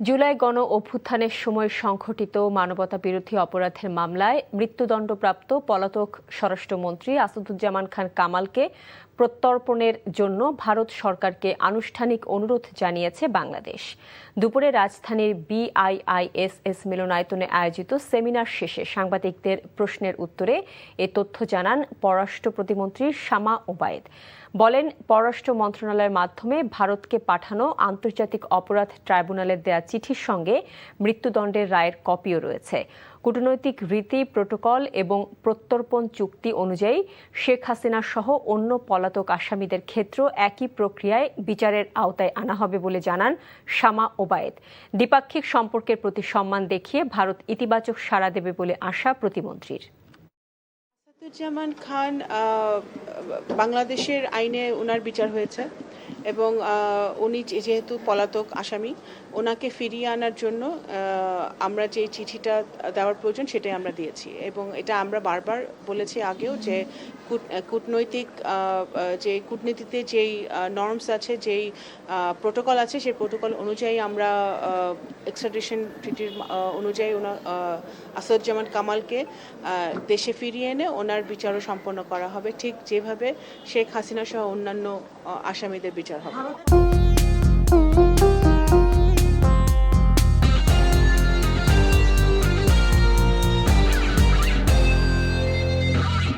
জুলাই গণ অভ্যুত্থানের সময় সংঘটিত মানবতাবিরোধী অপরাধের মামলায় মৃত্যুদণ্ডপ্রাপ্ত পলাতক স্বরাষ্ট্রমন্ত্রী আসাদুজ্জামান খান কামালকে প্রত্যর্পণের জন্য ভারত সরকারকে আনুষ্ঠানিক অনুরোধ জানিয়েছে বাংলাদেশ। দুপুরে রাজধানীর বিআইআইএসএস মিলনায়তনে আয়োজিত সেমিনার শেষে সাংবাদিকদের প্রশ্নের উত্তরে এ তথ্য জানান পররাষ্ট্র প্রতিমন্ত্রী শামা ওবায়েদ। বলেন, পররাষ্ট্র মন্ত্রণালয়ের মাধ্যমে ভারতকে পাঠানো আন্তর্জাতিক অপরাধ ট্রাইব্যুনালের দেয়া চিঠির সঙ্গে মৃত্যুদণ্ডের রায়ের কপিও রয়েছে। কূটনৈতিক রীতি, প্রটোকল এবং প্রত্যর্পণ চুক্তি অনুযায়ী শেখ হাসিনা সহ অন্য পলাতক আসামিদের ক্ষেত্রেও একই প্রক্রিয়ায় বিচারের আওতায় আনা হবে বলে জানান শামা ওবায়েদ। দ্বিপাক্ষিক সম্পর্কের প্রতি সম্মান দেখিয়ে ভারত ইতিবাচক সাড়া দেবে বলে আশা প্রতিমন্ত্রীর। আসাদুজ্জামান খান বাংলাদেশের আইনে ওনার বিচার হয়েছে এবং উনি যেহেতু পলাতক আসামি, ওনাকে ফিরিয়ে আনার জন্য আমরা যে চিঠিটা দেওয়ার প্রয়োজন সেটাই আমরা দিয়েছি এবং এটা আমরা বারবার বলেছি আগেও যে কূটনৈতিক যে কূটনীতিতে যেই নর্মস আছে, যেই প্রোটোকল আছে, সেই প্রোটোকল অনুযায়ী আমরা এক্সট্রাডিশন ট্রিটির অনুযায়ী আসাদুজ্জামান কামালকে দেশে ফিরিয়ে এনে ওনার বিচারও সম্পন্ন করা হবে, ঠিক যেভাবে শেখ হাসিনা সহ অন্যান্য আসামিদের বিচার হবে।